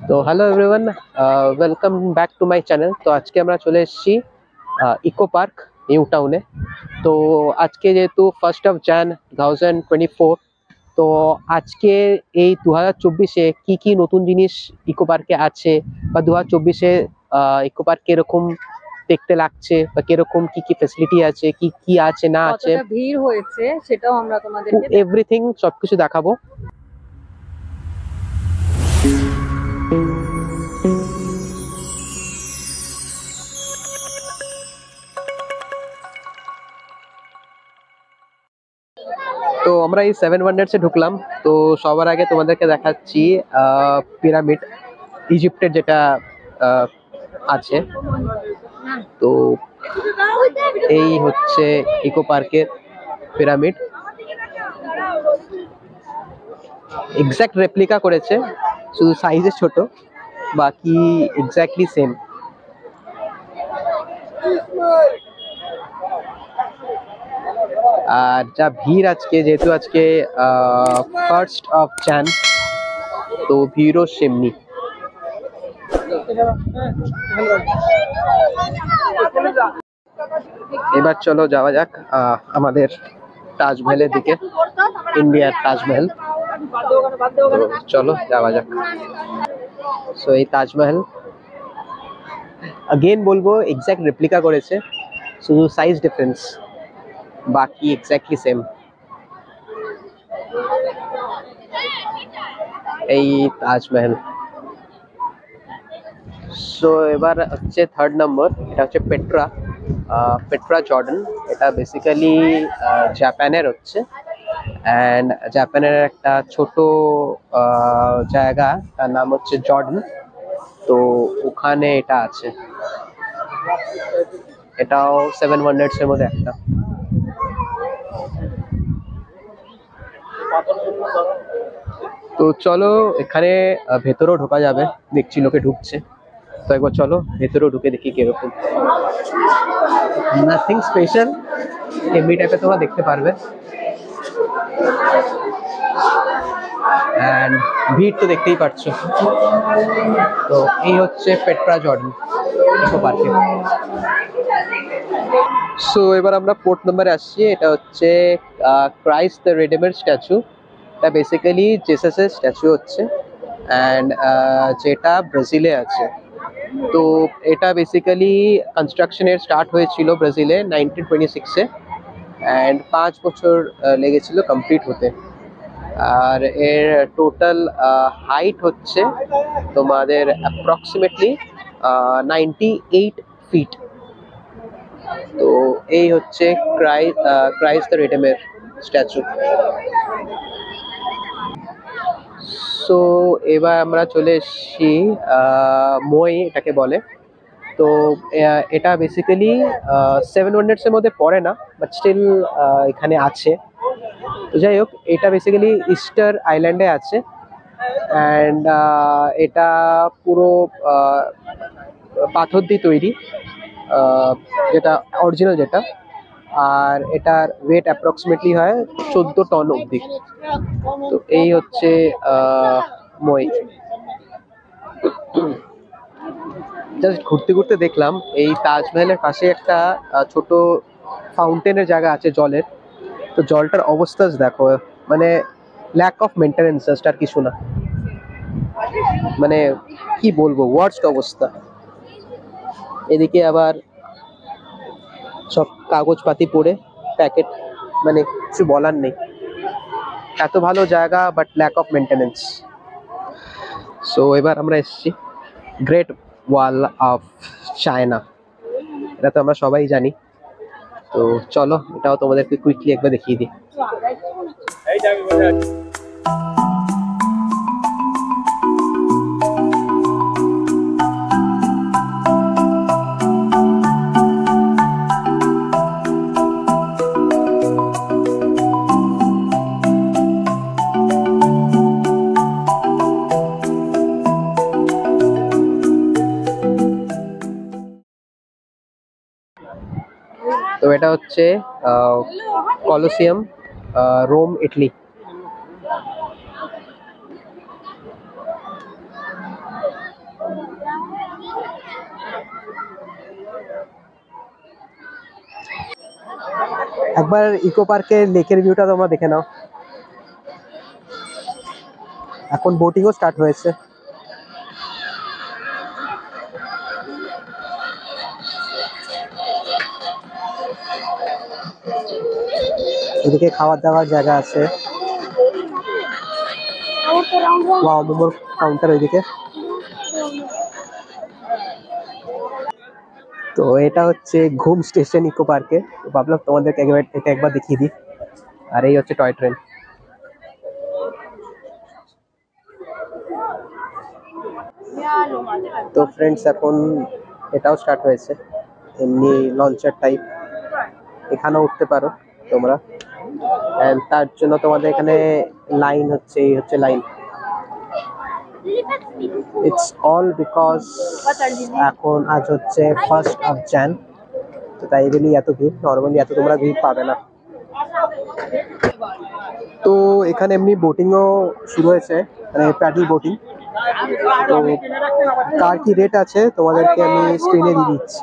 তো hello everyone, welcome back to my channel. তো আজকে আমরা চলে এসেছি ইকো পার্ক নিউ টাউনে। তো আজকে যেহেতু 1 জানুয়ারি 2024, তো আজকে এই 2024-এ কি কি নতুন জিনিস ইকো পার্কে আছে, বা 2024-এ ইকো পার্ক কিরকম দেখতে লাগছে, বা কিরকম কি কি ফেসিলিটি আছে, কি কি আছে না আছে, কতটা ভিড় হয়েছে সেটাও আমরা তোমাদেরকে এভরিথিং সবকিছু দেখাবো। তো আমরা এই 7 ওয়ান্ডার্সে ঢুকলাম। তো সবার আগে তোমাদেরকে দেখাচ্ছি পিরামিড, ইজিপ্টের যেটা আহ, আছে। তো এই হচ্ছে ইকো পার্কের পিরামিড। এক্সাক্ট রেপ্লিকা করেছে, শুধু সাইজে ছোট, বাকি এক্স্যাক্টলি সেম। আর যা ভিড় আজকে, যেহেতু আজকে 1 জানুয়ারি, তো ভিড়ও সেমনি। এবার চলো যাওয়া যাক আমাদের তাজমহলের দিকে, ইন্ডিয়ার তাজমহল। তো চলো যাওয়া যাক। সো এই তাজমহল, अगेन বলবো, এক্সাক্ট রেপ্লিকা করেছে, শুধু সাইজ ডিফারেন্স, বাকি এক্স্যাক্টলি সেম। এই তাজমহল। সো এবার হচ্ছে 3rd নম্বর, এটা হচ্ছে পেট্রা, পেট্রা জর্ডান। এটা বেসিক্যালি জাপানের হচ্ছে, অ্যান্ড জাপানের একটা ছোট জায়গা, তার নাম হচ্ছে জর্ডান। তো ওখানে এটা আছে, এটাও 7 ওয়ান্ডার্স এর মধ্যে একটা। তো চলো এখানে ভেতরেও ঢোকা যাবে, দেখছি লোকে ঢুকছে। তো একবার চলো ভেতরেও ঢুকে দেখি কিরকম। নাথিং স্পেশাল, এমনি টাইপের তোমরা দেখতে পারবে। অ্যান্ড ভিড় তো দেখতেই পাচ্ছো। তো এই হচ্ছে পেট্রা জর্ডান ইকো পার্কে। সো এবার আমরা 4th নম্বরে আসছি। এটা হচ্ছে ক্রাইস্ট দ্য রেডেমের স্ট্যাচু। এটা বেসিক্যালি জেসাসের স্ট্যাচু হচ্ছে, অ্যান্ড যেটা ব্রাজিলে আছে। তো এটা বেসিক্যালি কনস্ট্রাকশনের স্টার্ট হয়েছিল ব্রাজিলে 1926-এ, অ্যান্ড 5 বছর লেগেছিল কমপ্লিট হতে। আর এর টোটাল হাইট হচ্ছে তোমাদের অ্যাপ্রক্সিমেটলি 98 ফিট। তো এই হচ্ছে ক্রাইস্ট দ্য রেডেমের স্ট্যাচু। সো এবার আমরা চলে এসেছি মই, এটাকে বলে। তো এটা বেসিক্যালি 7 ওয়ান্ডার্স এর মধ্যে পড়ে না, বাট স্টিল এখানে আছে। তো যাই হোক, এটা বেসিক্যালি ইস্টার আইল্যান্ডে আছে, অ্যান্ড এটা পুরো পাথর দিয়ে তৈরি, যেটা অরিজিনাল যেটা। আর এটার ওয়েট অ্যাপ্রক্সিমেটলি হয় 14 টন অবধি। তো এই হচ্ছে মই। জাস্ট ঘুরতে ঘুরতে দেখলাম এই তাজমহলের পাশে একটা ছোট ফাউন্টেনের জায়গা আছে জলের। তো জলটার অবস্থা দেখো, মানে ল্যাক অফ মেনটেনেন্স, জাস্ট আর কিছু না। মানে কি বলবো, ওয়ার্স্ট অবস্থা। এদিকে আবার সব কাগজপাতি পড়ে প্যাকেট, মানে কিছু বলার নেই। এত ভালো জায়গা, but lack of maintenance. So এবার আমরা এসেছি গ্রেট ওয়াল অফ চায়না। এটা তো আমরা সবাই জানি। তো চলো এটাও তোমাদেরকে কুইকলি একবার দেখিয়ে দিই। তো এটা হচ্ছে কলোসিয়াম, রোম, ইটালি। একবার ইকো পার্কের লেকের ভিউটা তোমরা দেখে নাও। এখন বোটিংও স্টার্ট হয়েছে। এদিকে খাবার দাবার জায়গা আছে। ওয়াও, মোমোর কাউন্টার ওইদিকে। তো এটা হচ্ছে ঘুম স্টেশন ইকো পার্কে। তো ভাবলাম তোমাদেরকে এটা একবার দেখিয়ে দিই। আর এই হচ্ছে টয় ট্রেন। তো ফ্রেন্ডস, এখন এটাও স্টার্ট হয়েছে, এমনি লঞ্চার টাইপ। এখানেও উঠতে পারো তোমরা। And তার জন্য তোমাদের এখানে লাইন হচ্ছে, এই হচ্ছে লাইন। ইটস অল বিকজ এখন আজ হচ্ছে 1st of Jan, তো তাই বলি এত ভিড়। নর্মালি এত তোমরা ভিড় পাবে না। তো এখানে এমনি বোটিংও শুরু হয়েছে, মানে প্যাডেল বোটিং। তো কার কি রেট আছে তোমাদেরকে আমি স্ক্রিনে দিয়ে দিচ্ছি।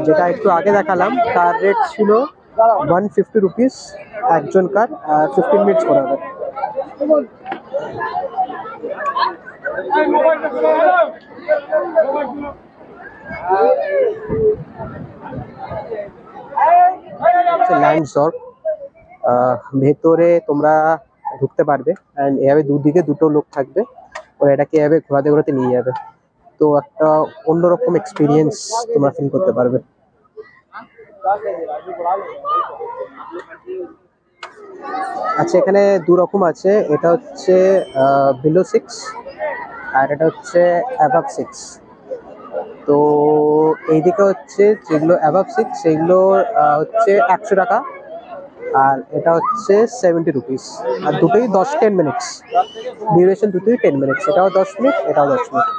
যেটা একটু আগে দেখালাম তার রেট ছিল 150 রুপিস একজন কার, 15 মিনিটস করে হবে। ল্যান্ডসর্প, ভেতরে তোমরা ঢুকতে পারবে। অ্যান্ড এভাবে দুদিকে দুটো লোক থাকবে, ওরা এটাকে এভাবে ঘোরাতে ঘোরাতে নিয়ে যাবে। তো একটা অন্যরকম এক্সপিরিয়েন্স তোমরা ফিল করতে পারবে। আচ্ছা, এখানে দু রকম আছে। এটা হচ্ছে বিলো 6 আর এটা হচ্ছে অ্যাবাভ 6। তো এইদিকে হচ্ছে যেগুলো অ্যাবাভ 6 সেগুলো হচ্ছে 100 টাকা, আর এটা হচ্ছে 70 রুপিস। আর দুটোই 10 মিনিটস ডিউরেশন, দুটোই 10 মিনিটস। এটাও 10 মিনিট, এটাও 10 মিনিট।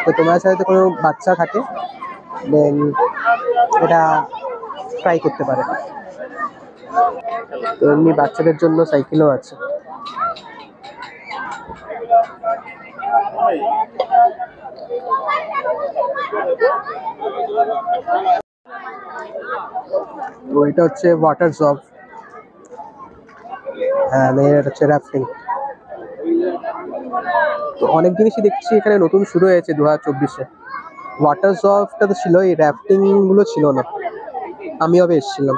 তো তোমার সাথে কোনো বাচ্চা থাকে দেন এটা ট্রাই করতে পারে। তো এমনি বাচ্চাদের জন্য সাইকেলও আছে। তো এটা হচ্ছে ওয়াটার জব, হ্যাঁ এটা হচ্ছে রাফটিং। তো অনেক জিনিসই দেখছি এখানে নতুন শুরু হয়েছে 2024-এ। ওয়াটার জবটা তো ছিল, এই রাফটিং গুলো ছিল না। আমি আবার এসেছিলাম।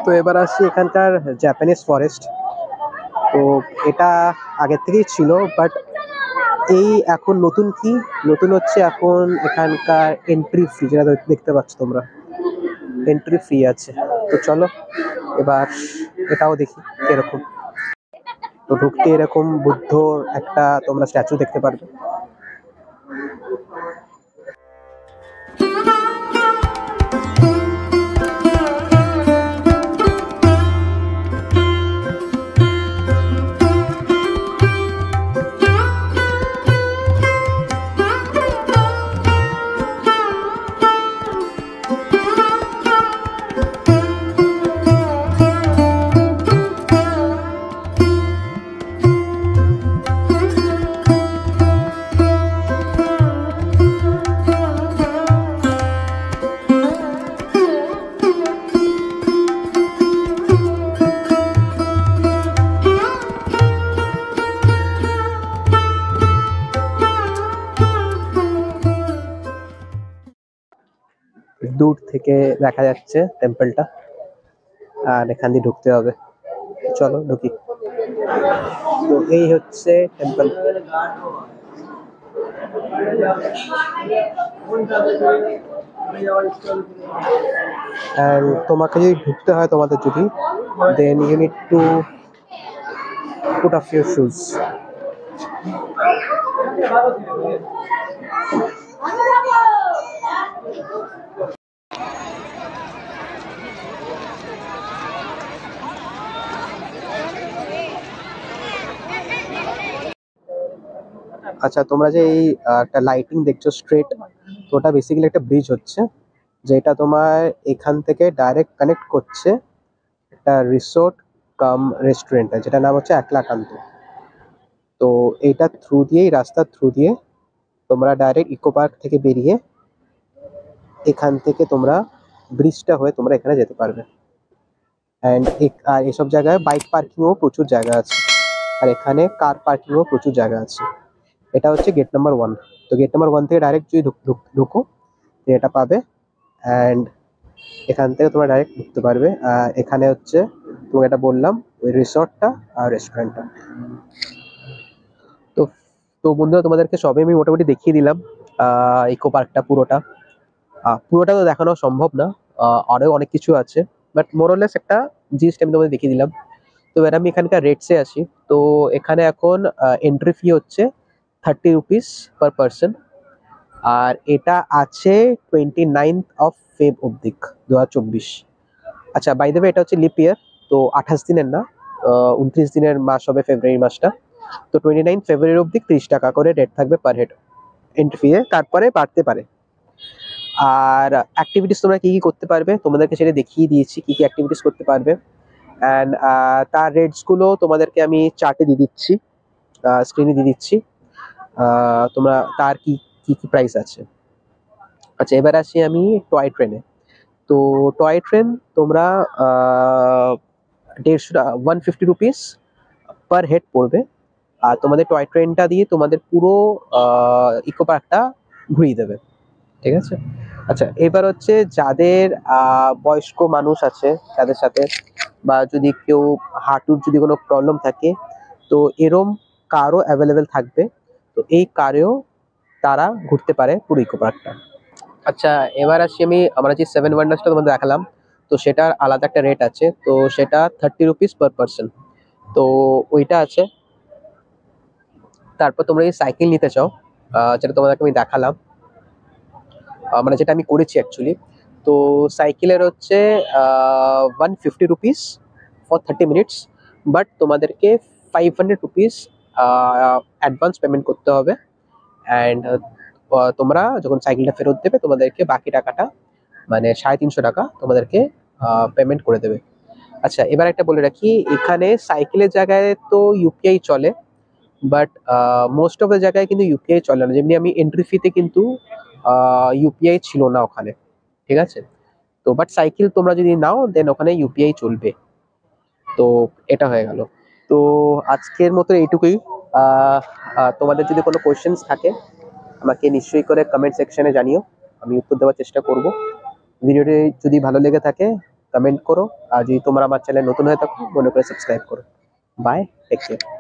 তো এবার আসছি এখানকার জাপানিজ ফরেস্ট। তো এটা আগের থেকেই ছিল, বাট এই এখন নতুন কি নতুন হচ্ছে, এখন এখানকার এন্ট্রি ফ্রি, যেটা দেখতে পাচ্ছ তোমরা, এন্ট্রি ফ্রি আছে। তো চলো এবার এটাও দেখি এরকম। তো ঢুকতে এরকম বুদ্ধর একটা তোমরা স্ট্যাচু দেখতে পারবে। দূর থেকে দেখা যাচ্ছে টেম্পলটা, আর এখান দিয়ে ঢুকতে হবে। চলো ঢুকি। তো এই হচ্ছে টেম্পল। আর তোমাকে যদি ঢুকতে হয় তোমাদের যদি, then you need to put off your shoes. আচ্ছা, তোমরা যে এই একটা লাইটিং দেখছো স্ট্রেট, তো ওটা বেসিক্যালি একটা ব্রিজ হচ্ছে, যেটা তোমার এখান থেকে ডাইরেক্ট কানেক্ট করছে একটা রিসোর্ট কাম রেস্টুরেন্টে, যেটা নাম হচ্ছে একলাকান্ত। তো এইটা থ্রু দিয়েই, রাস্তার থ্রু দিয়ে তোমরা ডাইরেক্ট ইকো পার্ক থেকে বেরিয়ে এখান থেকে তোমরা ব্রিজটা হয়ে তোমরা এখানে যেতে পারবে। অ্যান্ড আর এসব জায়গায় বাইক পার্কিংও প্রচুর জায়গা আছে, আর এখানে কার পার্কিংও প্রচুর জায়গা আছে। এটা হচ্ছে গেট নাম্বার 1। তো গেট নাম্বার 1 থেকে ডাইরেক্ট যদি ঢুকো তো এটা পাবে। অ্যান্ড এখান থেকে তোমরা ডাইরেক্ট ঢুকতে পারবে। এখানে হচ্ছে তোমাকে এটা বললাম, ওই রিসর্টটা আর রেস্টুরেন্টটা। তো তো বন্ধুরা, তোমাদেরকে সবে আমি মোটামুটি দেখিয়ে দিলাম ইকো পার্কটা পুরোটা। পুরোটা তো দেখানো সম্ভব না, আরও অনেক কিছু আছে, বাট মোরলেস একটা জিনিসটা আমি তোমাদের দেখিয়ে দিলাম। তো এবার আমি এখানকার রেটসে আসি। তো এখানে এখন এন্ট্রি ফি হচ্ছে 30 রুপিস পার পারসন, আর এটা আছে 29 অব্দি 2024। আচ্ছা, বাই দ্য ওয়ে, এটা হচ্ছে লিপ ইয়ার, তো 28 দিনের না, 29 দিনের মাস হবে ফেব্রুয়ারি মাসটা। তো 29 ফেব্রুয়ারি অব্দি 30 টাকা করে রেট থাকবে পার হেড এন্ট্রি ফি, তারপরে বাড়তে পারে। আর অ্যাক্টিভিটিস তোমরা কি কি করতে পারবে তোমাদেরকে সেটা দেখিয়ে দিয়েছি, কি কি অ্যাক্টিভিটিস করতে পারবে। অ্যান্ড তার রেটসগুলো তোমাদেরকে আমি চার্টে দিয়ে দিচ্ছি, স্ক্রিনে দিয়ে দিচ্ছি। তোমরা তার কি কি কি প্রাইস আছে। আচ্ছা, এবার আসি আমি টয় ট্রেনে। তো টয় ট্রেন তোমরা 150 রুপিস পার হেড পড়বে, আর তোমাদের টয় ট্রেনটা দিয়ে তোমাদের পুরো ইকো পার্কটা ঘুরিয়ে দেবে, ঠিক আছে। আচ্ছা, এবার হচ্ছে যাদের বয়স্ক মানুষ আছে তাদের সাথে, বা যদি কেউ হাঁটুর যদি কোনো প্রবলেম থাকে, তো এরম কারও অ্যাভেলেবেল থাকবে। তো এই কারেও তারা ঘুরতে পারে পুরো ইকো পার্কটা। আচ্ছা, এবার আসি আমরা যে 7 ওয়ান্ডার্সটা তোমাদের দেখালাম, তো সেটার আলাদা একটা রেট আছে। তো সেটা 30 রুপিস পার পারসন, তো ওইটা আছে। তারপর তোমরা যদি সাইকেল নিতে চাও, যেটা তোমাদেরকে আমি দেখালাম, মানে যেটা আমি করেছি অ্যাকচুয়ালি, তো সাইকেলের হচ্ছে 150 রুপিস ফর 30 মিনিটস, বাট তোমাদেরকে 500 রুপিস অ্যাডভান্স পেমেন্ট করতে হবে। অ্যান্ড তোমরা যখন সাইকেলটা ফেরত দেবে তোমাদেরকে বাকি টাকাটা, মানে 350 টাকা তোমাদেরকে পেমেন্ট করে দেবে। আচ্ছা, এবার একটা বলে রাখি, এখানে সাইকেলের জায়গায় তো ইউপিআই চলে, বাট মোস্ট অফ দ্য জায়গায় কিন্তু ইউপিআই চলে না। যেমনি আমি এন্ট্রি ফিতে কিন্তু ইউপিআই ছিল না ওখানে, ঠিক আছে। তো বাট সাইকেল তোমরা যদি নাও দেন ওখানে ইউপিআই চলবে। তো এটা হয়ে গেল। তো আজকের মতো এইটুকুই। তোমাদের যদি কোনো কোয়েশ্চেন্স থাকে আমাকে নিশ্চয়ই করে কমেন্ট সেকশনে জানিও, আমি উত্তর দেওয়ার চেষ্টা করব। ভিডিওটি যদি ভালো লেগে থাকে কমেন্ট করো, আর যদি তোমরা আমার চ্যানেল নতুন হয়ে থাকো মনে করে সাবস্ক্রাইব করো। Bye, take care.